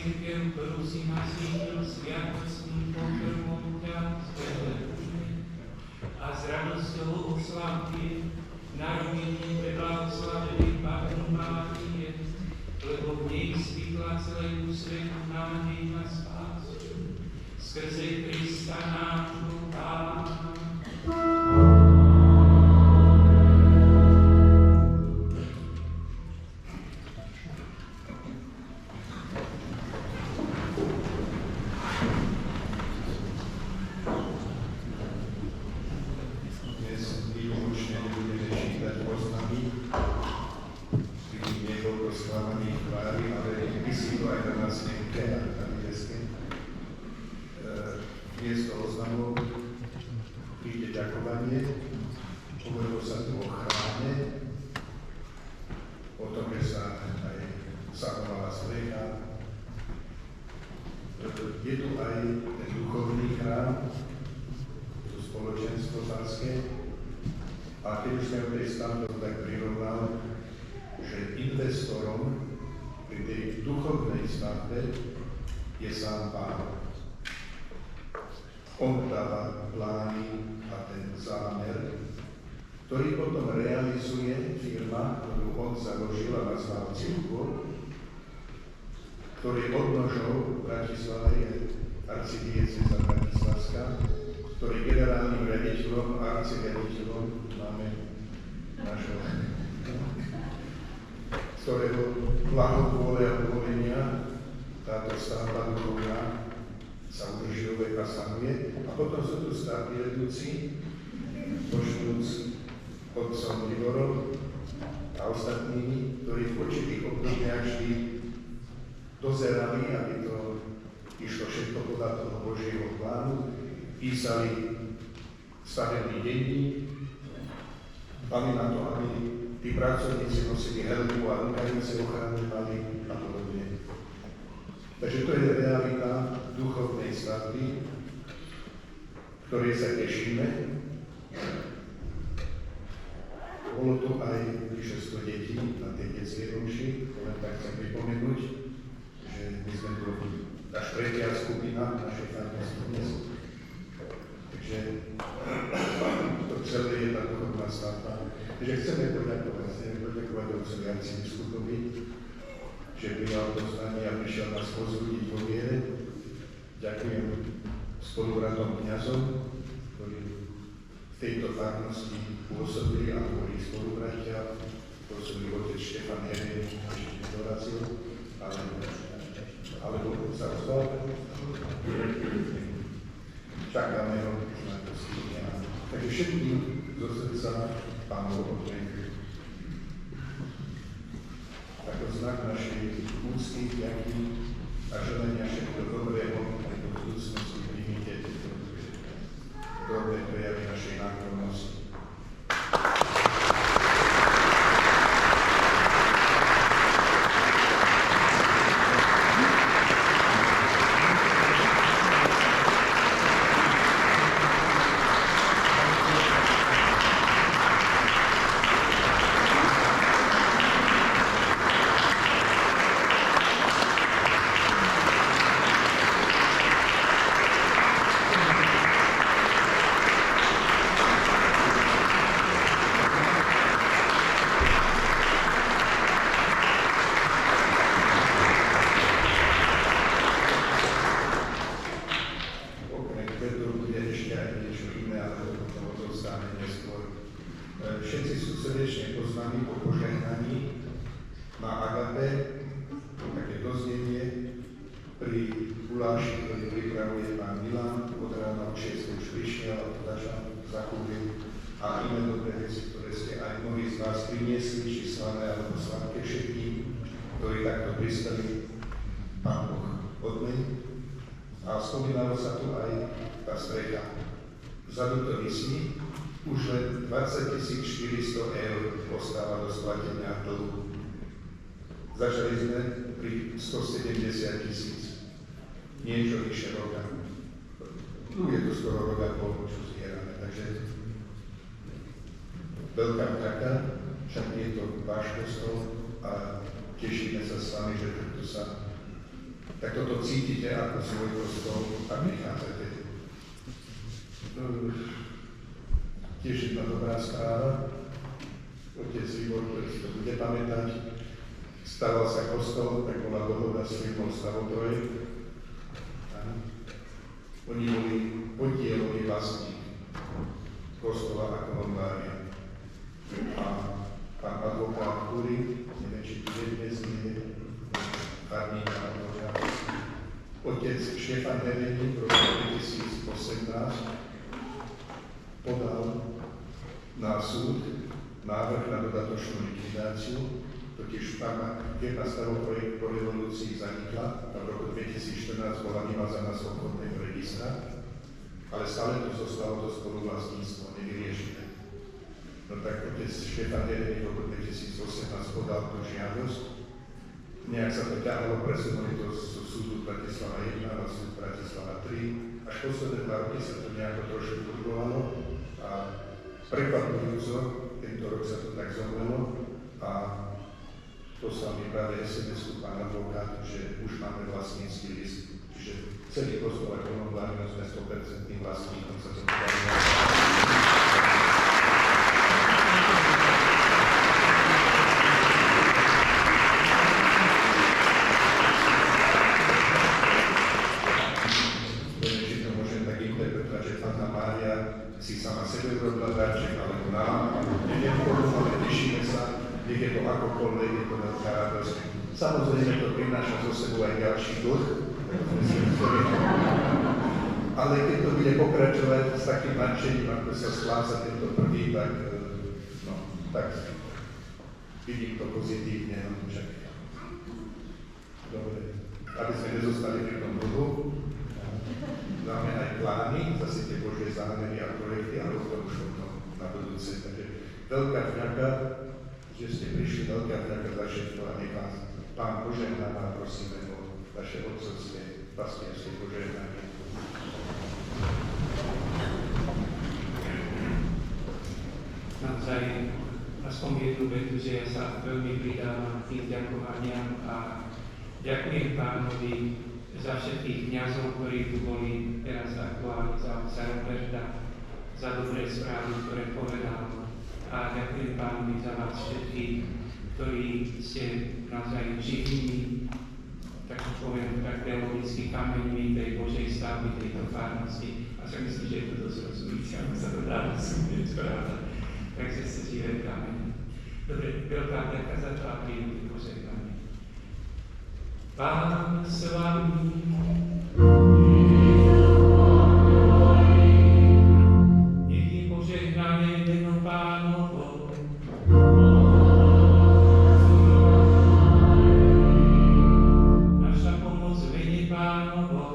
Speaker 1: církev, ktorú si nasýtil sviatostným pokrmom ťa z Betleheme a s radosťou oslavil narodenie preblahoslavenej Panny Márie, lebo v nej svitla celému svetu nádej na spásu. Skrze Krista nášho Pána.
Speaker 6: Miesto oznamov príde ďakovanie, hovorilo sa tu o chráme, o tom, že sa aj sanovala strecha. Je tu aj ten duchovný chrám, to spoločenstvo pánske. A keď už sme o tej stavbe tak prirovnal, že investorom pri tej duchovnej stavbe je sám Pán. On dáva plány a ten zámer, ktorý potom realizuje firma, ktorú on založil a nazval Cirkvou, ktorý odnožil v Bratislave je arcidiecéza Bratislavská, ktorý generálnym riaditeľom a arciriaditeľom máme našho, z ktorého blahovôle a povolenia táto stavba duchovná sa udržuje a sanuje. A potom sú tu stavby vedúci, počnúc otcom Liborom a ostatnými, ktorí v určitých obdobiach vždy dozerali, aby to išlo všetko podľa toho Božieho plánu, písali stavebný denník, dbali na to, aby tí pracovníci nosili helmu a rukavice ochrany mali a podobne. Takže to je realita duchovnej stavby, ktorej sa tešíme. Bolo tu aj vyše 100 detí na tej detskej omši, len tak chcem pripomenúť, že my sme tu až tretia skupina našej farnosti dnes. Takže to celé je tá duchovná stavba. Takže chceme poďakovať otcovi arcibiskupovi, že prijal poznanie a prišiel nás pozbudiť vo viere. Ďakujem spolubratom kňazom, ktorí v tejto farnosti pôsobili a boli spolubratia. Pôsobili otec Štefan Herej, ešte dorazil, alebo sa ostal. Čakáme ho na to stýdňa. Takže všetkým zo srdca Pánovo odmenku. Ako znak našej úcty, vďaky a želania všetko dobrého aj do budúcnosti príjmite tieto dobré prejavy našej náklonnosti. Všetci sú srdečne pozvaní po požehnaní na Agape, také doznenie pri guláši, ktorý pripravuje pán Milan. Od rána o 6 už prišiel, začal zakúpiť a iné dobré veci, ktoré ste aj mnohí z vás priniesli, či slavé alebo sladké všetkým, ktorí takto pristali, pán Boh odmení. A spomínalo sa tu aj tá strecha. Vzadu to visí, už len 20 400 eur ostáva do splatenia dlhu. Začali sme pri 170 000, niečo vyššie roka. Tu je to skoro roka pol, čo zbierame, takže veľká vďaka, však je to váš kostol a tešíme sa s vami, že takto sa tak toto cítite ako svoj kostol a vychádzate. Tiež jedna dobrá správa. Otec Výbor, ktorý si to bude pamätať, staval sa kostol, tak bola dohoda s firmou Stavotroj. Oni boli podielový vlastník kostola a konvária. A pán advokát Kúri, neviem, či tu je dnes, nie je farník advokát, otec Štefan Herení v roku 2018 podal na súd návrh na dodatočnú likvidáciu, totiž firma Stavoprojekt po revolúcii zanikla a v roku 2014 bola vymazaná z obchodného registra, ale stále tu zostalo to spoluvlastníctvo nevyriešené. No tak otec Štefan Herení v roku 2018 podal tú žiadosť, nejak sa to ťahalo, presunuli to z súdu Bratislava 1 na súd Bratislava 3, až posledné 2 roky sa to nejako trošku budovalo a prekvapujúco, tento rok sa to tak zomlelo a poslal mi práve SMS-ku pán advokát, že už máme vlastnícky list. Čiže celý kostol a konvárium sme 100% vlastníkom sa to podarilo. Či to môžem tak interpretovať, že Panna Mária si sama sebe urobila darček, alebo nám, neviem komu, ale tešíme sa, nech je to akokoľvek, je to veľká radosť. Samozrejme to prináša zo sebou aj ďalší dlh, ale keď to bude pokračovať s takým nadšením, ako sa spláca tento prvý, tak, no, tak vidím to pozitívne, no však. Dobre, aby sme nezostali pri tom dlhu, máme aj plány, zase tie Božie zámery a projekty, ale o tom už na budúce. Takže veľká vďaka, že ste prišli, veľká vďaka za všetko a nech vás Pán požehná a prosíme o vaše otcovské, pastierské požehnanie.
Speaker 1: Naozaj aspoň jednu vetu, že ja sa veľmi pridávam tým ďakovaniam a ďakujem Pánovi za všetkých kňazov, ktorí tu boli teraz aktuálne, za otca Roberta, za dobré správy, ktoré povedal. A ďakujem Pánovi za vás všetkých, ktorí ste naozaj živými, tak poviem, tak teologicky kameňmi tej Božej stavby, tejto farnosti. A sa myslím, že je to dosť rozumíci, ako sa to dá rozumieť, pravda. Takže ste živé kamene. Dobre, veľká vďaka za to a príjemný požehnanie. Pán s vami. Nech je požehnané meno Pánovo. Naša pomoc v mene Pánovo.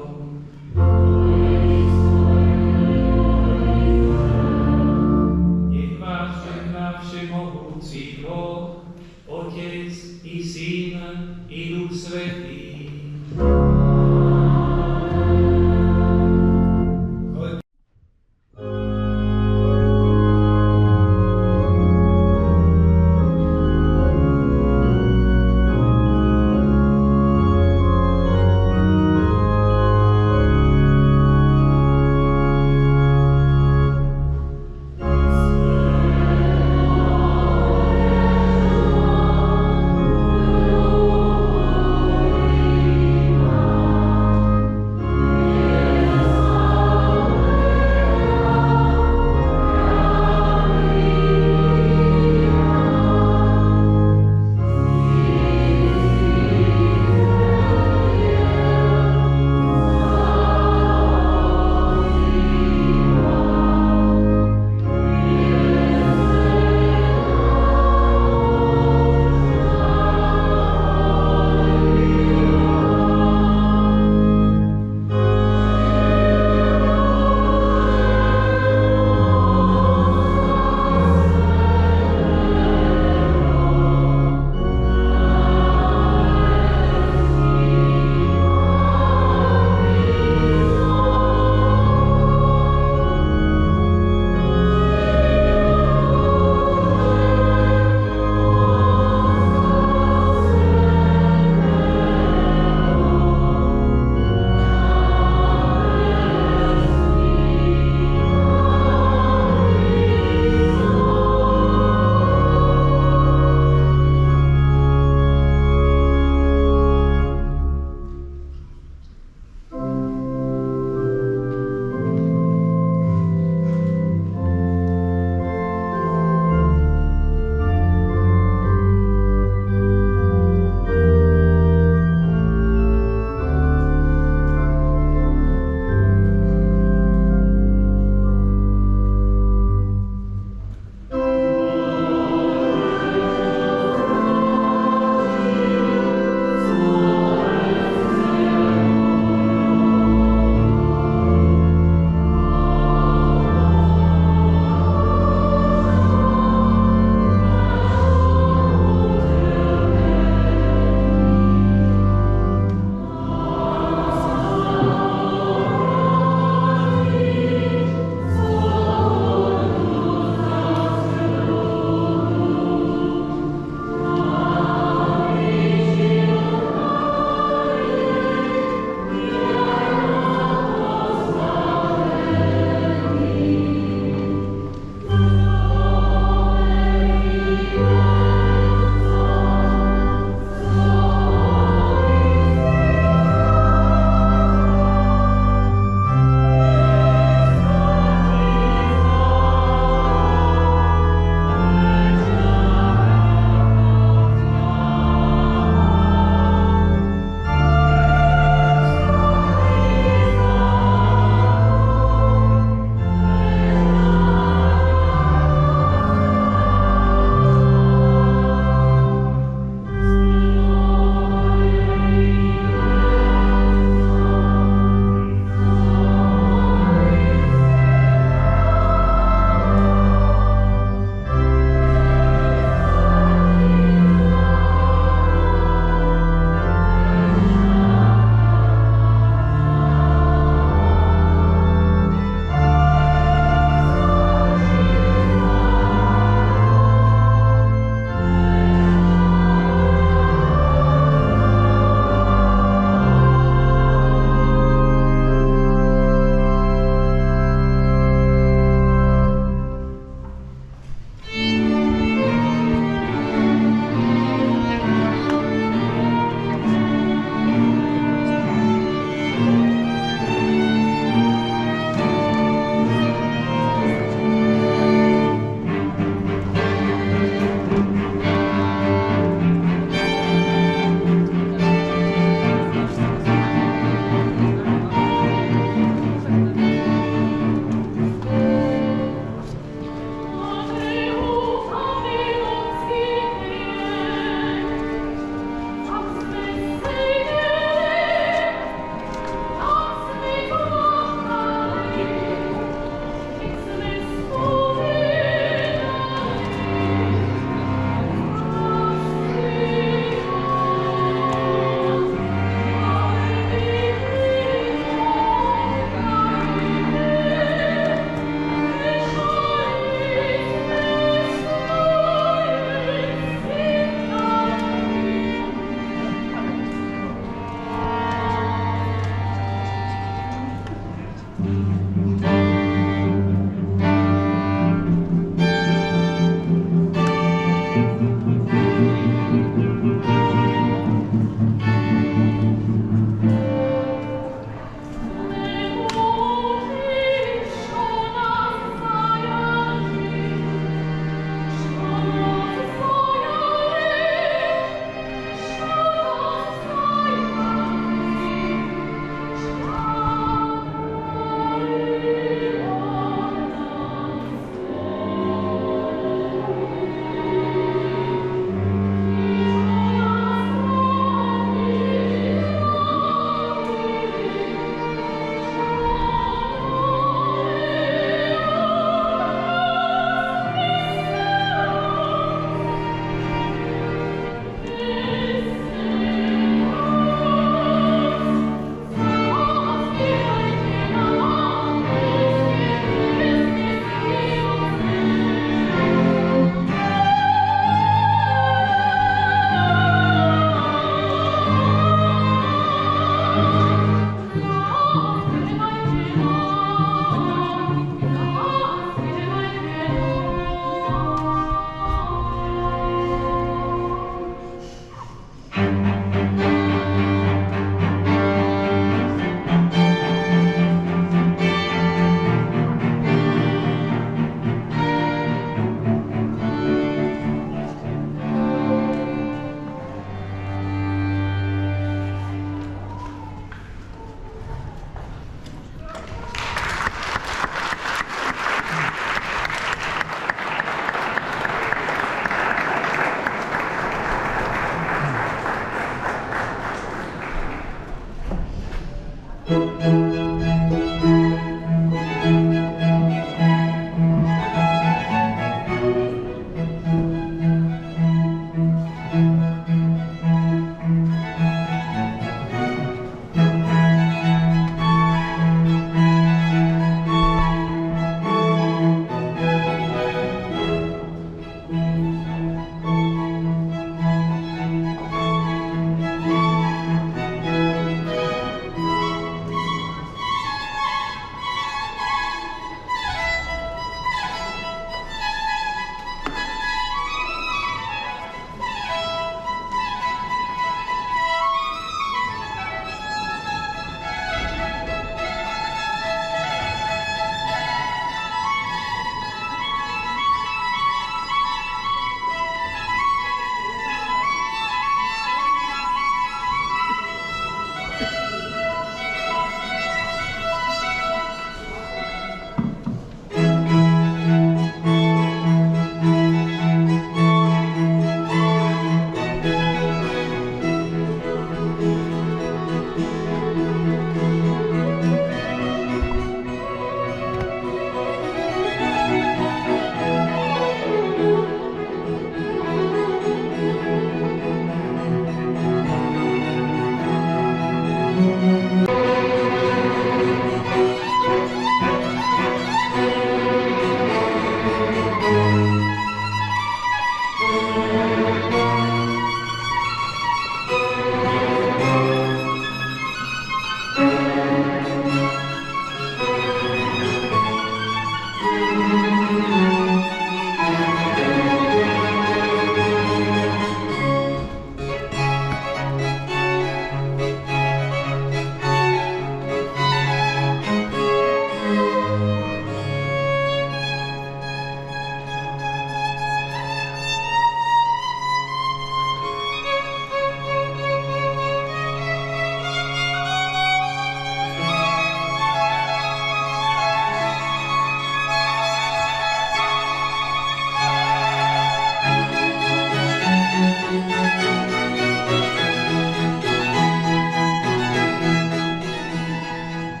Speaker 1: Nech vás žehná všemohúci Boh, Otec i Syn i Duch Svätý.
Speaker 8: Amen.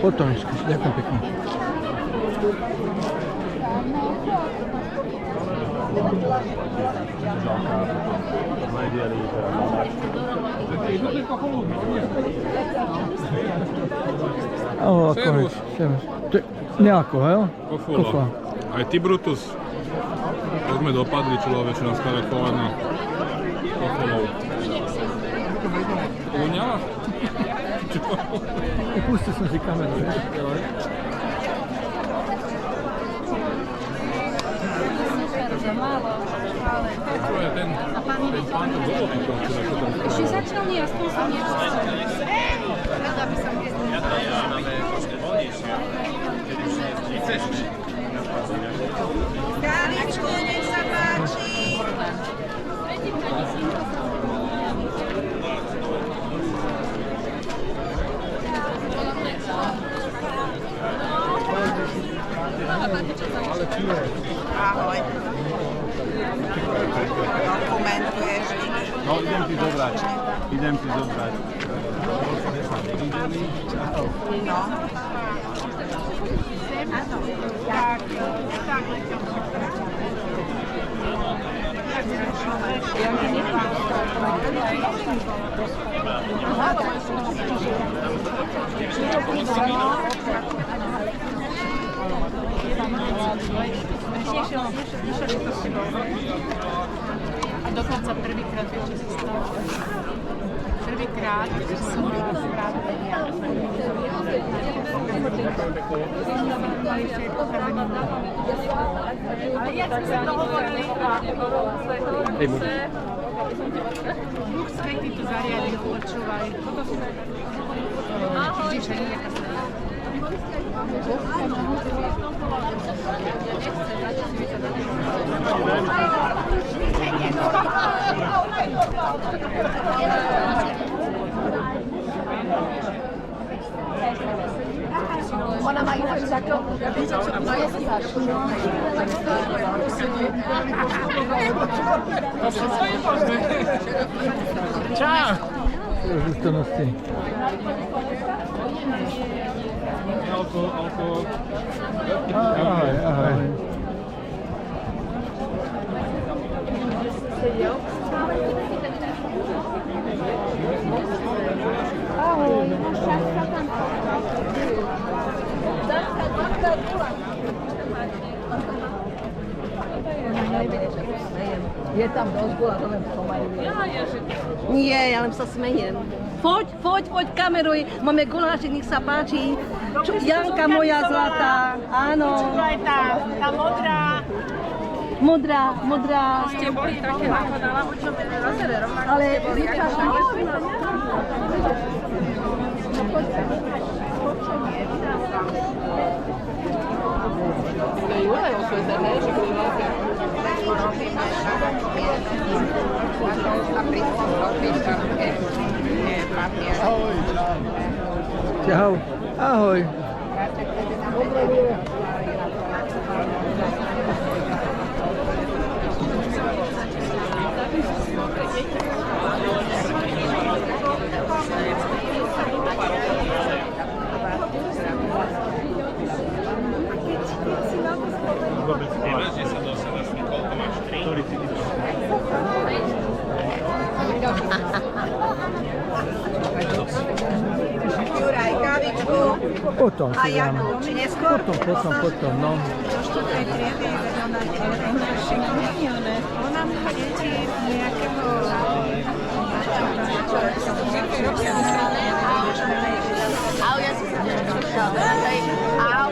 Speaker 8: Potom ešte, ďakujem pekne.
Speaker 9: Servus.
Speaker 8: Nejako, hej?
Speaker 9: Kofola. Aj ty, Brutus. To sme dopadli, človeče, na staré kolena. Kofolou. Uňala?
Speaker 8: Pustil som si kameru, vieš?
Speaker 9: To je ten pán, to bolo to,
Speaker 10: Ešte začal mi, aspoň som niečo. Rada by som Káličku, nech sa páči. Ahoj. Dokumentuješ.
Speaker 9: No, idem ti zobrať.
Speaker 10: No. Tak. A dokonca prvýkrát večer sa stalo. Prvýkrát som správenia. Ale ja sme sa dohovorili Duch Svätý tu zariadil, počúvaj. Ahoj.
Speaker 11: Ona ma ináč takto, viete čo, moje si váš.
Speaker 8: Čau! Rozústanosti.
Speaker 9: Alkohol.
Speaker 8: Ahoj.
Speaker 11: sedel. Ahoj, šaška tam. Dačka, dvakrát gula. Je tam dosť gula, to len pomajú. Nie, ja len sa smejem. Poď, kameruj. Máme gulášik, nech sa páči. Janka moja zlatá, áno.
Speaker 10: Aj tá modrá.
Speaker 11: Modrá.
Speaker 10: Ste boli také napadala, čo na sebe rovnako.
Speaker 11: Ale vyčašná. Juraj osvetené, že gulášik.
Speaker 8: Ahoj. Čau. Ahoj.
Speaker 1: Nemáš 10 do 7, koľko máš? 3?
Speaker 10: Juraj, kávičku.
Speaker 8: Potom
Speaker 10: A
Speaker 8: si
Speaker 10: jak
Speaker 8: dám.
Speaker 10: či neskôr?
Speaker 8: Potom, no.
Speaker 10: Čo to je triedy, ona šikovne, ona má deti nejakého...
Speaker 11: Au, ja si sa Au.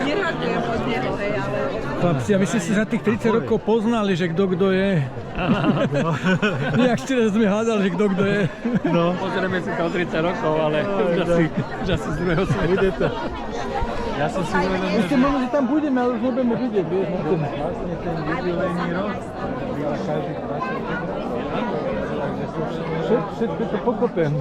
Speaker 10: Neratujem od neho, ale...
Speaker 8: Chlapci, a my ste si za tých 30 rokov poznali, že kto je. Nejak ste sme hádali, že kto je.
Speaker 12: No, pozrieme si to o 30 rokov, ale už asi z druhého sveta. Ja som si uvedomil,
Speaker 8: Ešte možno, že tam budeme, ale už nebudeme vidieť, vieš, na ten...
Speaker 12: vlastne ten jubilejný rok, ale každý 20.
Speaker 8: Všetko to pokopem.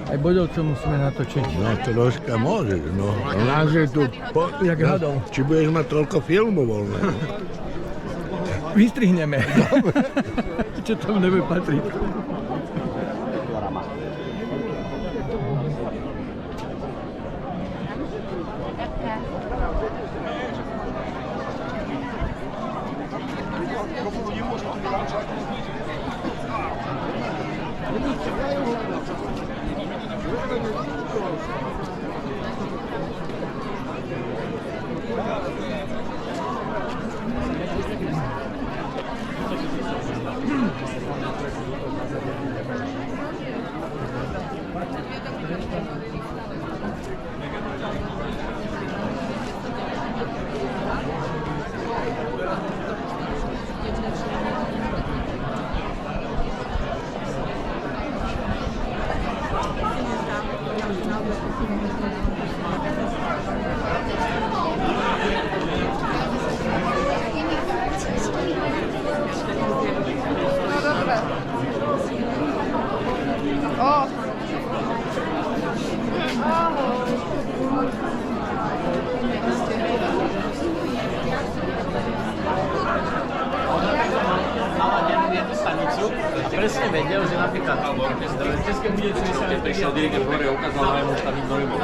Speaker 8: Aj Bodovcov musíme natočiť.
Speaker 13: No troška môžeš, no. Nás je tu...
Speaker 8: Jak hadol.
Speaker 13: Či budeš mať toľko filmov voľné?
Speaker 8: Vystrihneme. Čo tam nebude patriť.
Speaker 12: Presne vedel, že napríklad v Českej Budějovici sa prišiel dirigent hore a ukázal na jemu stavím do rybov.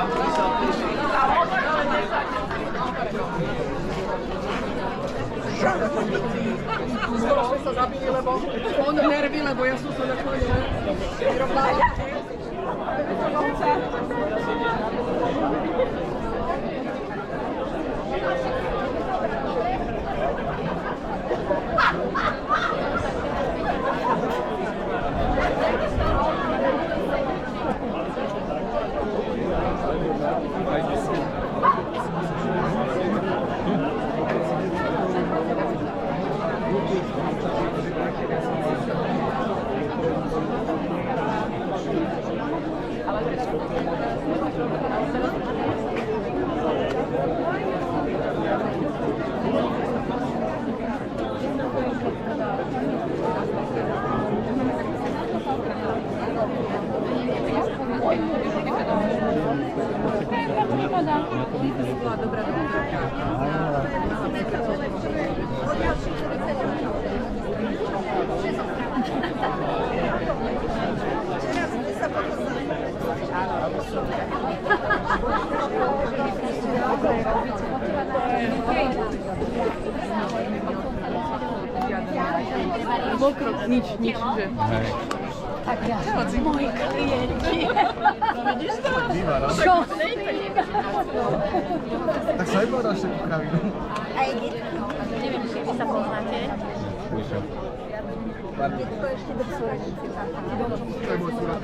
Speaker 11: Skoro sa zabili, lebo on nervy, lebo ja som sa naklonila.
Speaker 14: pokrok, nič, že...
Speaker 9: Hej.
Speaker 14: Tak ja, moji klienti. Vidíš to?
Speaker 15: Čo?
Speaker 14: Tak sa aj povedal všetko kravinu.
Speaker 15: Aj neviem, či vy sa poznáte.
Speaker 14: Detko ešte do Sorenici. To je môj súrad.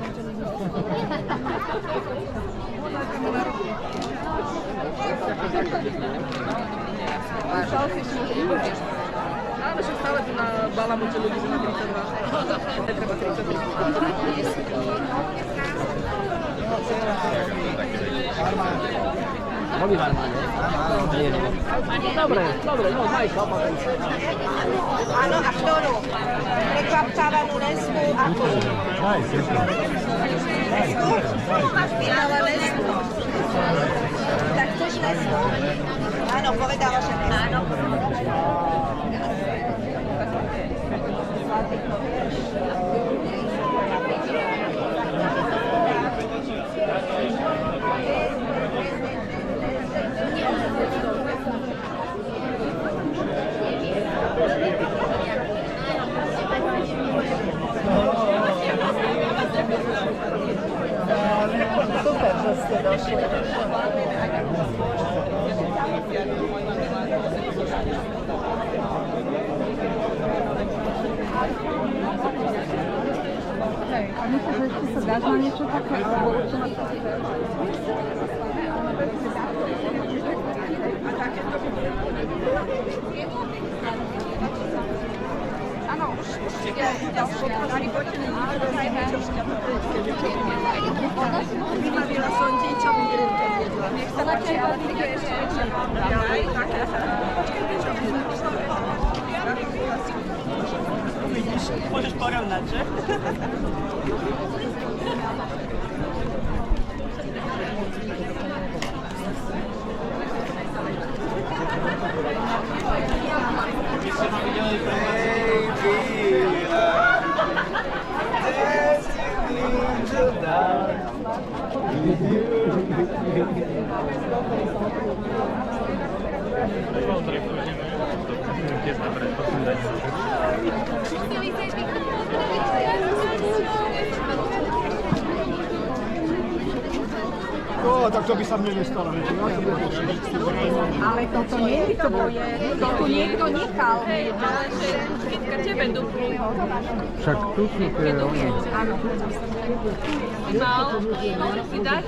Speaker 14: Áno, však stále tu na balamote ľudí, že na 32. Netreba 33.
Speaker 12: Boli varmáne. Dobre, no majka opatrujte.
Speaker 11: Áno, a ktorú? Prekvapkávanú lesku, ako?
Speaker 12: Daj, sečo.
Speaker 11: Lesku? Máš pýtala lesku. Tak chceš lesku? Áno, povedala, že lesku. Áno. Super, že ste došli.
Speaker 14: Hej, a myslíš, že ešte sa dáš na niečo také, alebo určite áno, už je ďalšie, ani poďme vybavila som dieťom grúte jedla. Nech sa páči, ale ty ešte ďalej, také. Vidíš, môžeš porovnať, že?
Speaker 12: Tak to by sa mne nestalo.
Speaker 14: Ale toto nie je to boje, to tu niekto nechal. Ale že keď tebe dupli.
Speaker 12: Však tu sú tie oni.
Speaker 14: Mal si dať